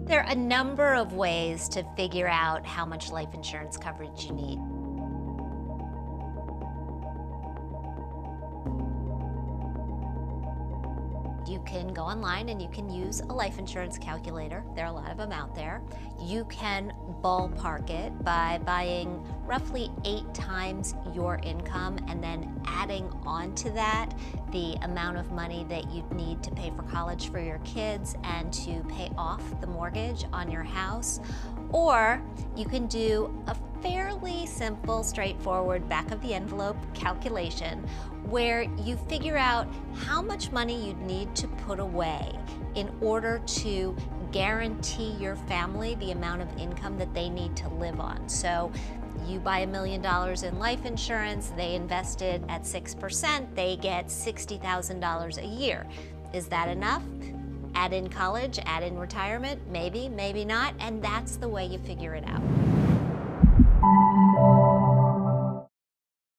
There are a number of ways to figure out how much life insurance coverage you need. You can go online and you can use a life insurance calculator. There are a lot of them out there. You can ballpark it by buying roughly 8 times your income and then adding on to that the amount of money that you'd need to pay for college for your kids and to pay off the mortgage on your house. Or you can do a fairly simple, straightforward back of the envelope calculation where you figure out how much money you'd need to put away in order to guarantee your family the amount of income that they need to live on. So you buy $1 million in life insurance, they invested at 6%, they get $60,000 a year. Is that enough? Add in college, add in retirement, maybe, maybe not, and that's the way you figure it out.